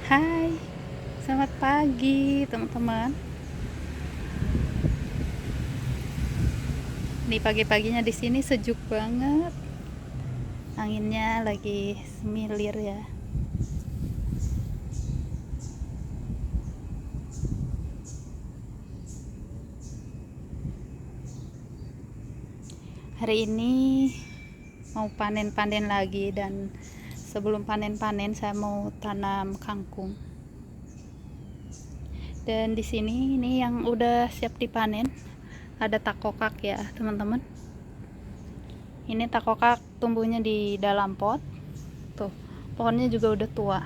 Hai, selamat pagi teman-teman. Nih pagi-paginya di sini sejuk banget. Anginnya lagi semilir ya. Hari ini mau panen-panen lagi, dan sebelum panen-panen saya mau tanam kangkung. Dan di sini ini yang udah siap dipanen ada takokak ya teman-teman. Ini takokak tumbuhnya di dalam pot. Tuh, pohonnya juga udah tua.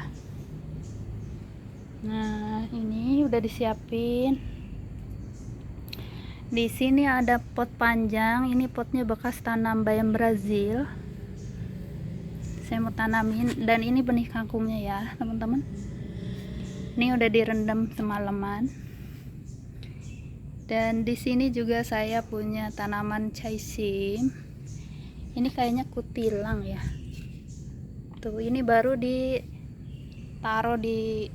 Nah, ini udah disiapin. Di sini ada pot panjang. Ini potnya bekas tanam bayam Brazil. Saya mau tanamin, dan ini benih kangkungnya ya, teman-teman. Ini udah direndam semalaman. Dan di sini juga saya punya tanaman chaisim. Ini kayaknya kutilang ya. Tuh, ini baru ditaruh di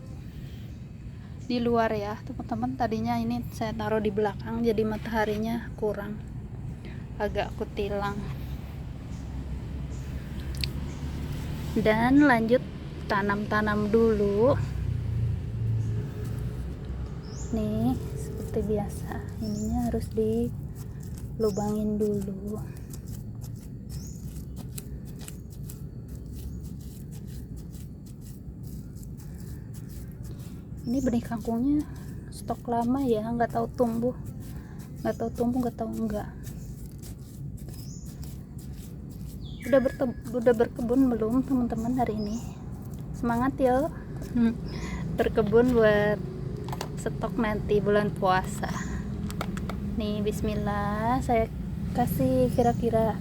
luar ya teman-teman. Tadinya ini saya taruh di belakang, jadi mataharinya kurang, agak kutilang. Dan lanjut tanam dulu. Nih seperti biasa, ininya harus dilubangin dulu. Ini benih kangkungnya stok lama ya, nggak tahu tumbuh nggak tahu enggak. Udah berkebun belum teman-teman hari ini? Semangat ya. Berkebun buat stok nanti bulan puasa. Nih, bismillah, saya kasih kira-kira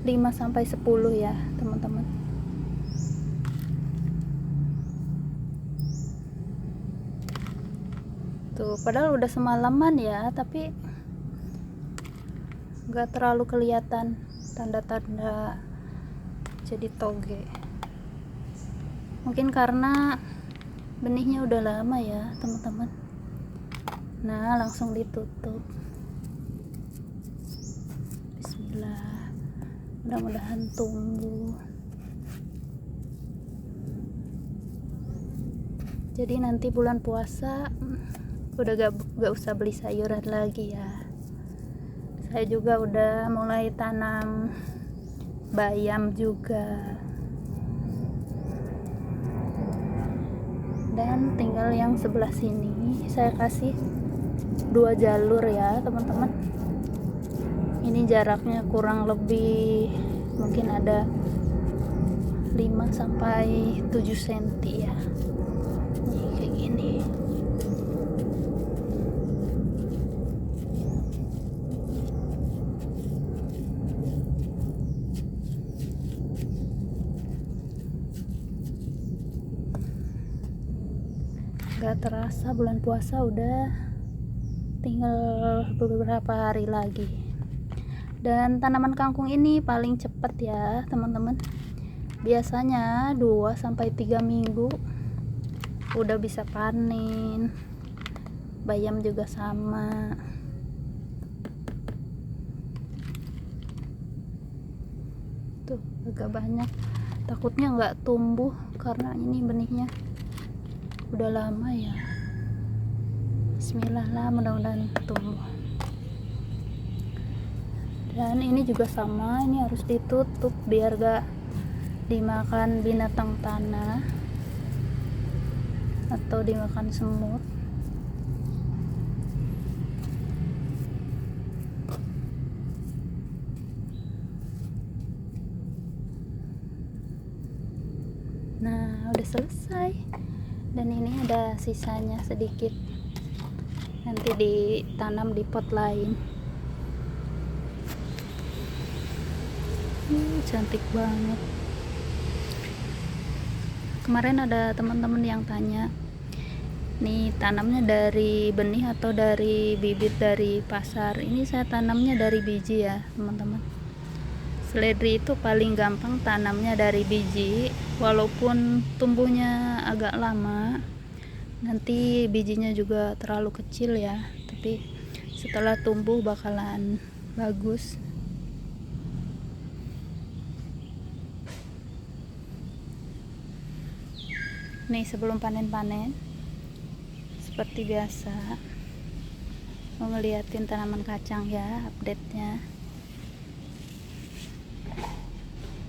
5-10 ya teman-teman. Tuh, padahal udah semalaman ya, tapi nggak terlalu kelihatan tanda-tanda jadi toge. Mungkin karena benihnya udah lama ya teman-teman. Nah, langsung ditutup. Bismillah, mudah-mudahan tumbuh. Jadi nanti bulan puasa udah gak usah beli sayuran lagi ya. Saya juga udah mulai tanam bayam juga. Dan tinggal yang sebelah sini saya kasih 2 jalur ya teman-teman. Ini jaraknya kurang lebih mungkin ada 5-7 cm ya. Nih kayak gini. Gak terasa bulan puasa udah tinggal beberapa hari lagi. Dan tanaman kangkung ini paling cepat ya teman-teman. Biasanya 2-3 minggu udah bisa panen. Bayam juga sama. Tuh, agak banyak. Takutnya nggak tumbuh karena ini benihnya udah lama ya. Bismillah lah, mudah-mudahan tumbuh. Dan ini juga sama, ini harus ditutup biar gak dimakan binatang tanah atau dimakan semut. Nah, udah selesai. Dan ini ada sisanya sedikit, nanti ditanam di pot lain. Cantik banget. Kemarin ada teman-teman yang tanya, nih tanamnya dari benih atau dari bibit dari pasar? Ini saya tanamnya dari biji ya teman-teman. Seledri itu paling gampang tanamnya dari biji, walaupun tumbuhnya agak lama, nanti bijinya juga terlalu kecil ya, tapi setelah tumbuh bakalan bagus. Nih sebelum panen-panen seperti biasa mau ngeliatin tanaman kacang ya, update-nya.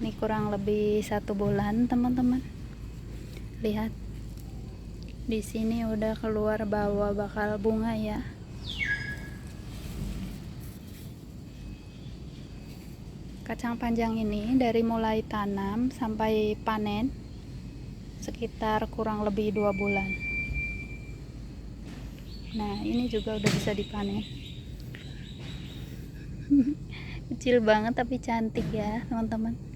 Ini kurang lebih 1 bulan teman-teman. Lihat di sini udah keluar bawah bakal bunga ya. Kacang panjang ini dari mulai tanam sampai panen sekitar kurang lebih 2 bulan. Nah ini juga udah bisa dipanen. Kecil banget tapi cantik ya teman-teman.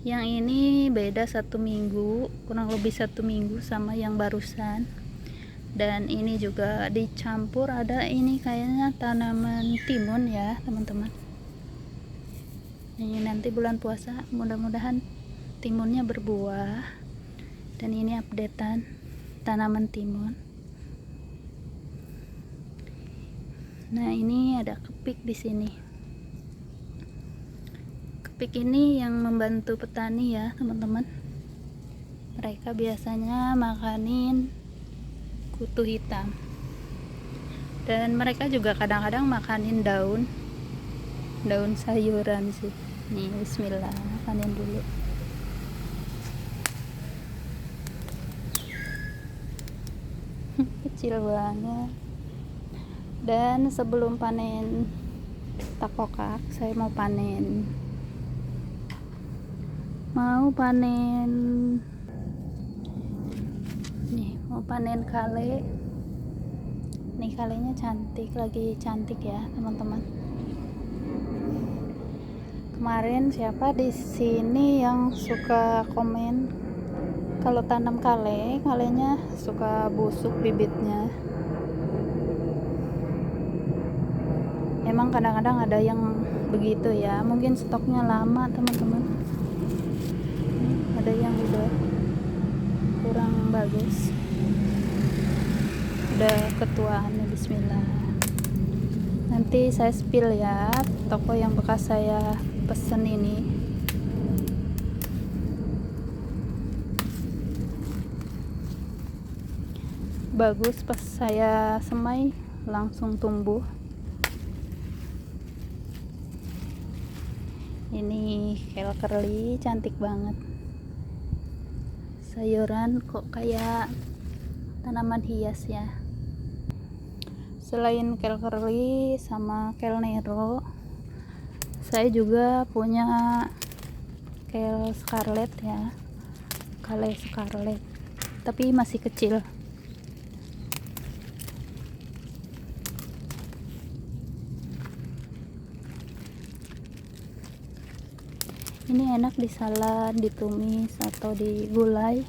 Yang ini beda 1 minggu, kurang lebih 1 minggu sama yang barusan. Dan ini juga dicampur, ada ini kayaknya tanaman timun ya teman-teman. Ini nanti bulan puasa mudah-mudahan timunnya berbuah. Dan ini updatean tanaman timun. Nah ini ada kepik di sini. Kepik ini yang membantu petani ya teman-teman. Mereka biasanya makanin kutu hitam. Dan mereka juga kadang-kadang makanin daun sayuran sih. Nih bismillah, panen dulu. Kecil banget. Dan sebelum panen takokak, saya mau panen nih, mau panen kale. Nih kalenya cantik, lagi cantik ya teman-teman. Kemarin siapa di sini yang suka komen kalau tanam kalenya suka busuk bibitnya. Emang kadang-kadang ada yang begitu ya, mungkin stoknya lama teman-teman. Ada yang udah kurang bagus, udah ketuaan. Bismillah, nanti saya spill ya toko yang bekas saya pesen ini. Bagus, pas saya semai langsung tumbuh. Ini kale curly cantik banget. Sayuran kok kayak tanaman hias ya. Selain kale curly sama kale nero, saya juga punya kale scarlet ya, kale scarlet, tapi masih kecil. Ini enak di salad, ditumis atau digulai.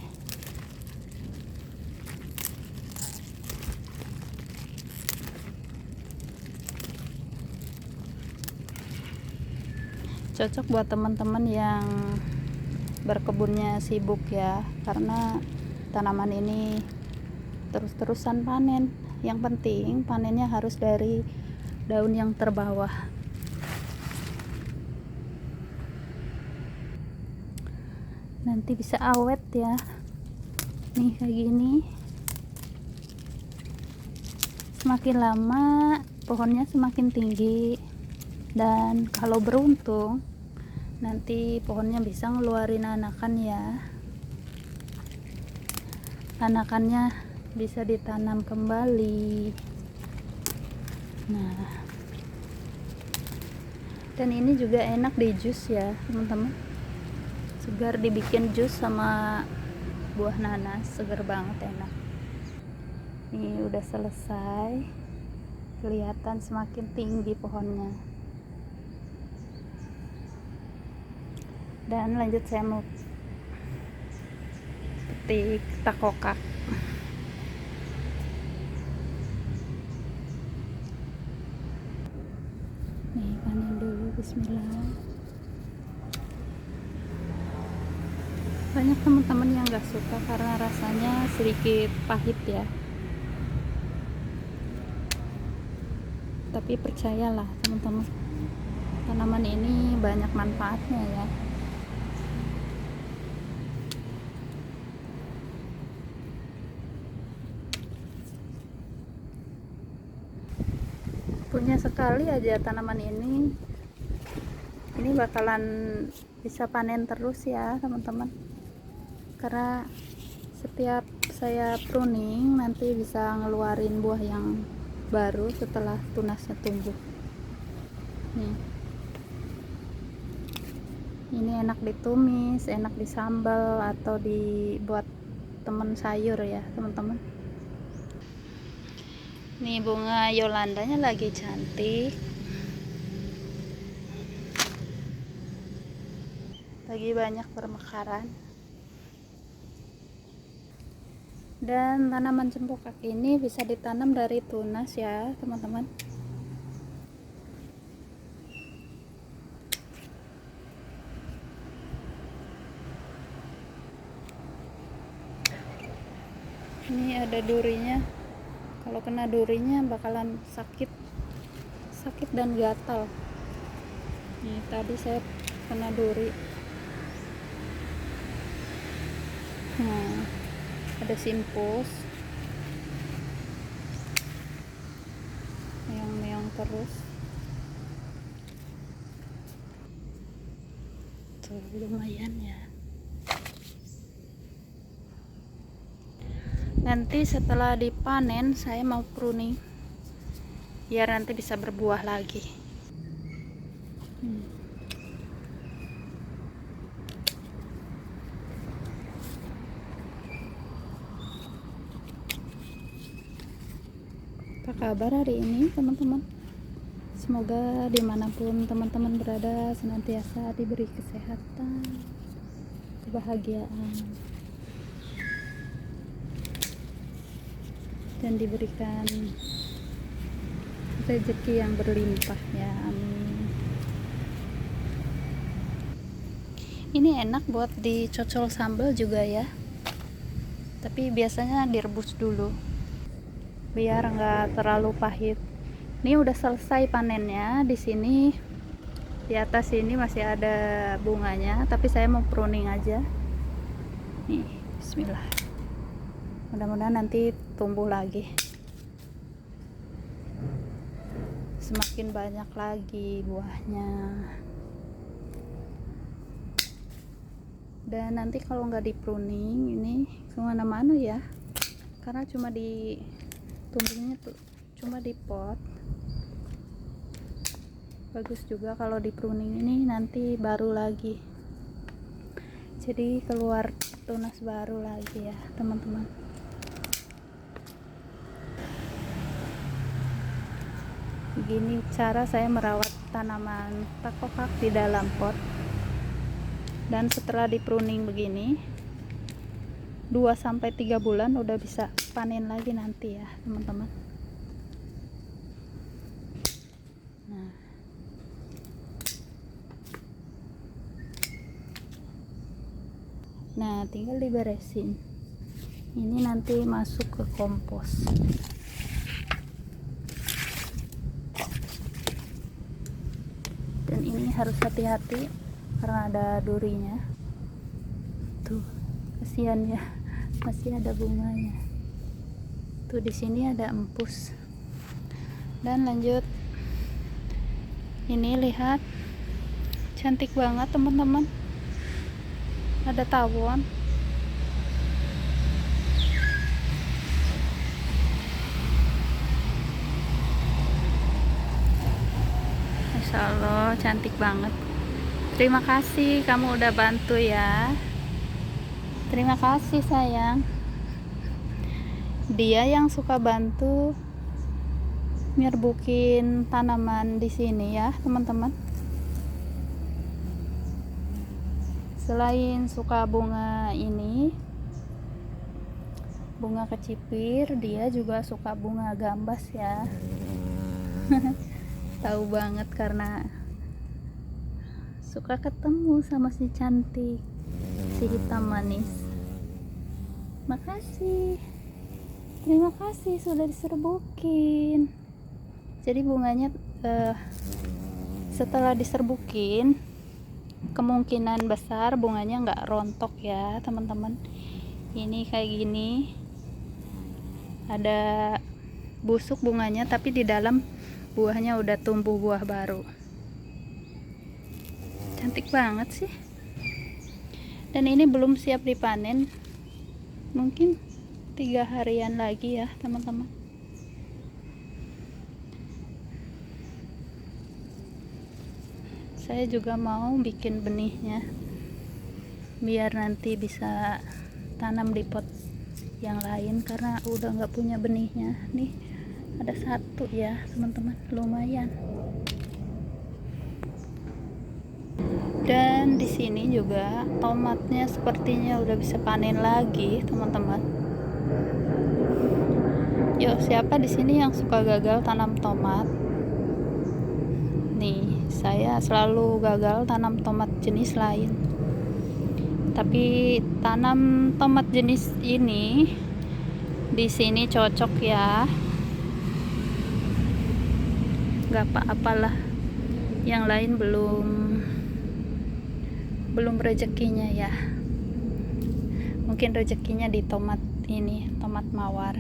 Cocok buat teman-teman yang berkebunnya sibuk ya, karena tanaman ini terus-terusan panen. Yang penting panennya harus dari daun yang terbawah. Nanti bisa awet ya. Nih kayak gini. Semakin lama pohonnya semakin tinggi. Dan kalau beruntung nanti pohonnya bisa ngeluarin anakan ya. Anakannya bisa ditanam kembali. Nah, dan ini juga enak di jus ya teman-teman. Segar, dibikin jus sama buah nanas, segar banget, enak. Ini udah selesai, kelihatan semakin tinggi pohonnya. Dan lanjut saya mau petik takokak. Nih panen dulu. Bismillah. Banyak teman-teman yang gak suka karena rasanya sedikit pahit ya, tapi percayalah teman-teman, tanaman ini banyak manfaatnya ya. Punya sekali aja tanaman ini bakalan bisa panen terus ya teman-teman, karena setiap saya pruning nanti bisa ngeluarin buah yang baru setelah tunasnya tumbuh. Nih, ini enak ditumis, enak disambal atau dibuat temen sayur ya teman-teman. Nih bunga Yolandanya lagi cantik, lagi banyak bermekaran. Dan tanaman cempokak ini bisa ditanam dari tunas ya teman-teman. Ini ada durinya, kalau kena durinya bakalan sakit dan gatal. Nih tadi saya kena duri. Nah, ada simpus, meong-meong terus. Tuh lumayan ya. Nanti setelah dipanen saya mau pruning biar nanti bisa berbuah lagi. Apa kabar hari ini teman-teman? Semoga dimanapun teman-teman berada senantiasa diberi kesehatan, kebahagiaan, dan diberikan rezeki yang berlimpah ya, amin. Ini enak buat dicocol sambal juga ya, tapi biasanya direbus dulu biar nggak terlalu pahit. Ini udah selesai panennya. Di sini di atas ini masih ada bunganya, tapi saya mau pruning aja. Nih, bismillah. Mudah-mudahan nanti tumbuh lagi, semakin banyak lagi buahnya. Dan nanti kalau nggak di pruning ini kemana-mana ya, karena cuma di tumbuhnya tuh cuma di pot. Bagus juga kalau di pruning ini, nanti baru lagi, jadi keluar tunas baru lagi ya teman-teman. Begini cara saya merawat tanaman takokak di dalam pot. Dan setelah di pruning begini 2-3 bulan udah bisa panen lagi nanti ya teman-teman. Nah, tinggal diberesin. Ini nanti masuk ke kompos. Dan ini harus hati-hati karena ada durinya. Tuh, kasihan ya, masih ada bunganya. Tuh di sini ada empus. Dan lanjut, ini lihat, cantik banget teman-teman. Ada tawon. Masya Allah, cantik banget. Terima kasih kamu udah bantu ya. Terima kasih sayang. Dia yang suka bantu nyerbukin tanaman di sini ya teman-teman. Selain suka bunga ini, bunga kecipir, dia juga suka bunga gambas ya. Tahu banget karena suka ketemu sama si cantik, si hitam manis. Makasih, terima kasih sudah diserbukin. Jadi bunganya setelah diserbukin kemungkinan besar bunganya nggak rontok ya teman-teman. Ini kayak gini, ada busuk bunganya tapi di dalam buahnya udah tumbuh buah baru. Cantik banget sih. Dan ini belum siap dipanen, mungkin 3 harian lagi ya teman-teman. Saya juga mau bikin benihnya biar nanti bisa tanam di pot yang lain karena udah nggak punya benihnya. Nih ada satu ya teman-teman, lumayan. Dan di sini juga tomatnya sepertinya udah bisa panen lagi teman-teman. Yuk, siapa di sini yang suka gagal tanam tomat? Nih, saya selalu gagal tanam tomat jenis lain. Tapi tanam tomat jenis ini di sini cocok ya. Gak apa-apalah. Yang lain belum rezekinya ya. Mungkin rezekinya di tomat ini, tomat mawar.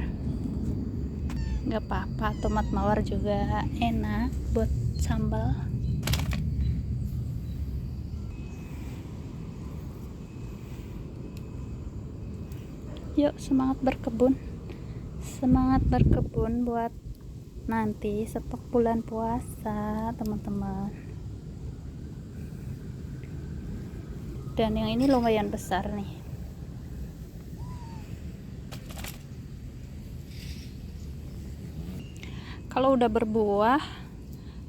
Gak apa-apa, tomat mawar juga enak buat sambal. Yuk semangat berkebun, semangat berkebun buat nanti stok bulan puasa teman-teman. Dan yang ini lumayan besar nih. Kalau udah berbuah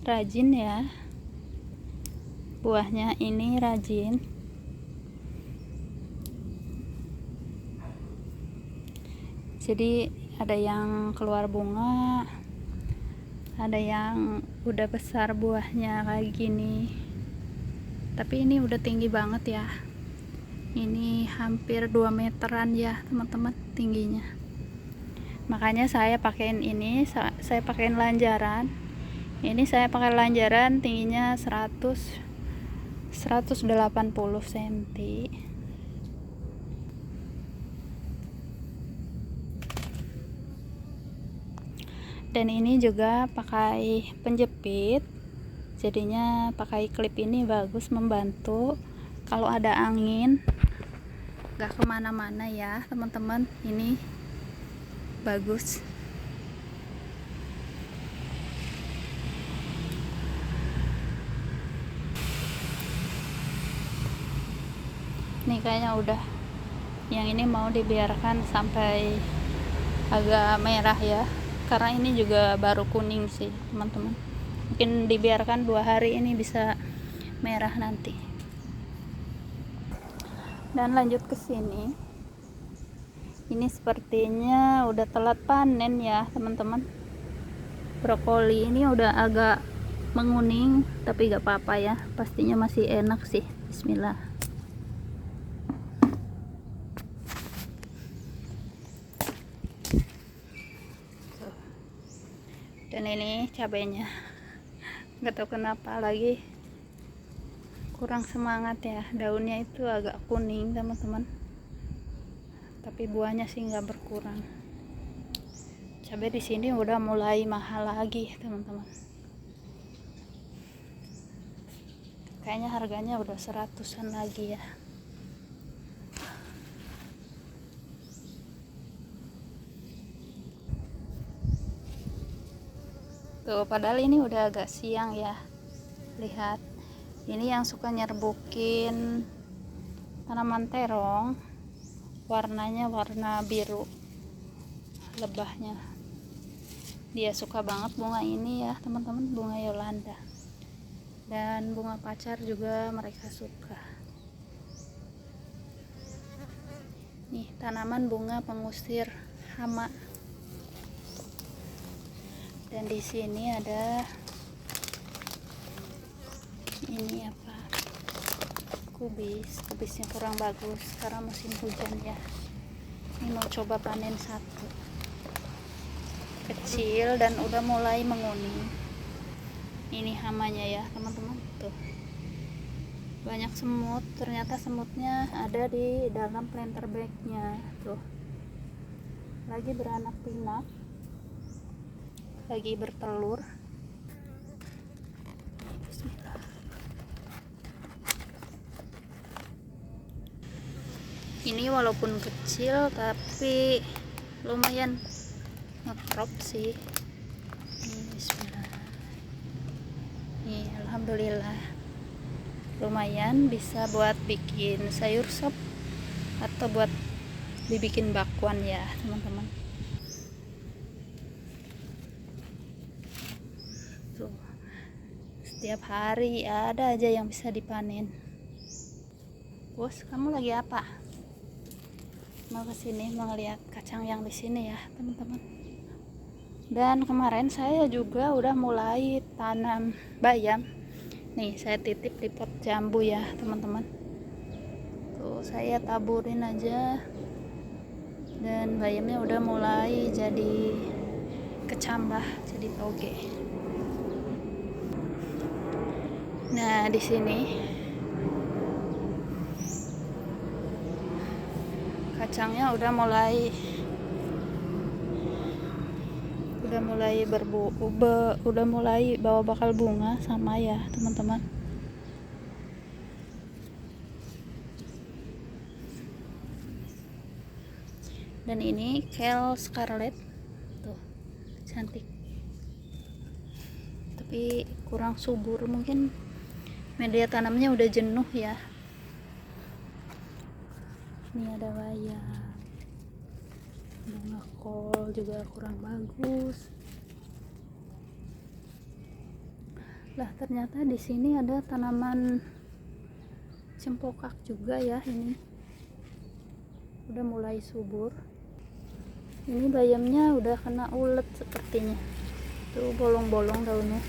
rajin ya, buahnya ini rajin. Jadi ada yang keluar bunga, ada yang udah besar buahnya kayak gini. Tapi ini udah tinggi banget ya. Ini hampir 2 meteran ya teman-teman tingginya. Makanya saya pakein ini, saya pakein lanjaran. Ini saya pakai lanjaran tingginya 180 cm. Dan ini juga pakai penjepit, jadinya pakai klip ini bagus, membantu kalau ada angin gak kemana-mana ya teman-teman. Ini bagus. Nih kayaknya udah, yang ini mau dibiarkan sampai agak merah ya, karena ini juga baru kuning sih teman-teman. Mungkin dibiarkan 2 hari ini bisa merah nanti. Dan lanjut ke sini, ini sepertinya udah telat panen ya teman-teman. Brokoli ini udah agak menguning, tapi gak apa-apa ya, pastinya masih enak sih. Bismillah. Dan ini cabenya, nggak tahu kenapa lagi kurang semangat ya, daunnya itu agak kuning teman-teman, tapi buahnya sih nggak berkurang. Cabai di sini udah mulai mahal lagi teman-teman, kayaknya harganya udah 100-an lagi ya. Tuh, padahal ini udah agak siang ya. Lihat, ini yang suka nyerbukin tanaman terong, warnanya warna biru lebahnya. Dia suka banget bunga ini ya teman-teman, bunga Yolanda. Dan bunga pacar juga mereka suka. Nih, tanaman bunga pengusir hama. Dan di sini ada ini apa? kubisnya kurang bagus karena musim hujan ya. Ini mau coba panen satu kecil dan udah mulai menguning. Ini hamanya ya teman-teman, tuh banyak semut. Ternyata semutnya ada di dalam planter bagnya tuh, lagi beranak pinak, lagi bertelur. Bismillah. Ini walaupun kecil tapi lumayan ngekrop sih. Bismillah. Nih, alhamdulillah lumayan bisa buat bikin sayur sop atau buat dibikin bakwan ya teman-teman. Tuh, setiap hari ada aja yang bisa dipanen. Bos, kamu lagi apa? Mau kesini mau ngeliat kacang yang di sini ya teman-teman. Dan kemarin saya juga udah mulai tanam bayam. Nih saya titip di pot jambu ya teman-teman. Tuh saya taburin aja, dan bayamnya udah mulai jadi kecambah, jadi toge. Nah di sini kacangnya udah mulai udah mulai bawa bakal bunga sama ya teman-teman. Dan ini kale scarlet tuh, cantik tapi kurang subur, mungkin media tanamnya udah jenuh ya. Ini ada bayam, bunga kol juga kurang bagus. Lah ternyata di sini ada tanaman cempokak juga ya, ini udah mulai subur. Ini bayamnya udah kena ulet sepertinya, tuh bolong-bolong daunnya.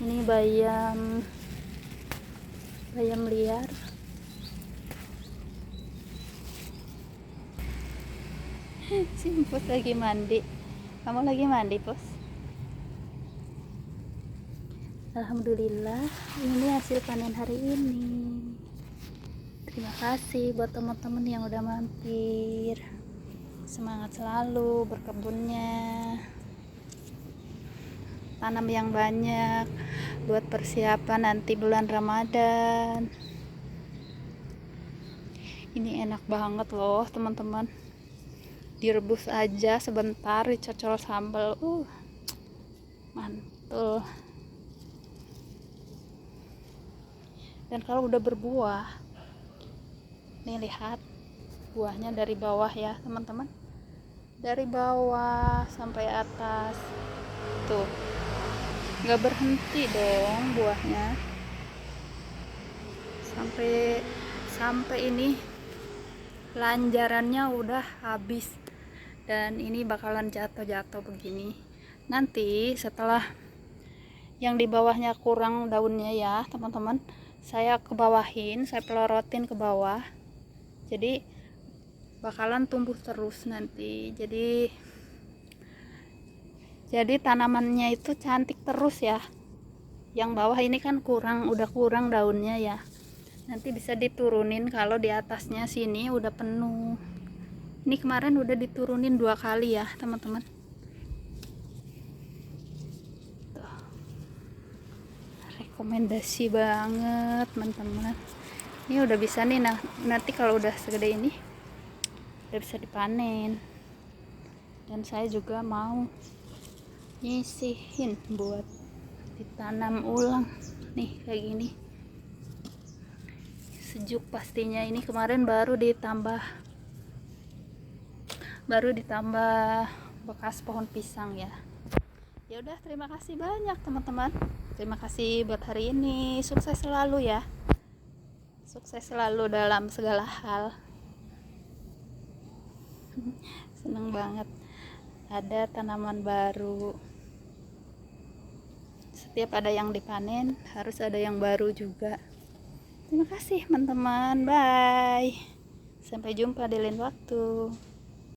Ini bayam liar. Si Pos lagi mandi. Kamu lagi mandi, Pos? Alhamdulillah, ini hasil panen hari ini. Terima kasih buat teman-teman yang udah mampir. Semangat selalu berkebunnya. Tanam yang banyak buat persiapan nanti bulan Ramadan. Ini enak banget loh teman-teman. Direbus aja sebentar, dicocol sambal, mantul. Dan kalau udah berbuah, nih lihat buahnya dari bawah ya teman-teman, dari bawah sampai atas tuh, nggak berhenti dong buahnya sampai ini lanjarannya udah habis. Dan ini bakalan jatuh begini nanti setelah yang di bawahnya kurang daunnya ya teman-teman. Saya kebawahin, saya pelorotin ke bawah, jadi bakalan tumbuh terus nanti. Jadi tanamannya itu cantik terus ya. Yang bawah ini kan udah kurang daunnya ya, nanti bisa diturunin kalau di atasnya sini udah penuh. Ini kemarin udah diturunin 2 kali ya teman-teman. Rekomendasi banget teman-teman. Ini udah bisa nih, nanti kalau udah segede ini udah bisa dipanen. Dan saya juga mau nyisihin buat ditanam ulang nih kayak gini. Sejuk pastinya. Ini kemarin baru ditambah bekas pohon pisang ya. Ya udah, terima kasih banyak teman-teman. Terima kasih buat hari ini. Sukses selalu ya. Sukses selalu dalam segala hal. Seneng banget ada tanaman baru. setiap ada yang dipanen harus ada yang baru juga. Terima kasih teman-teman, bye, sampai jumpa di lain waktu.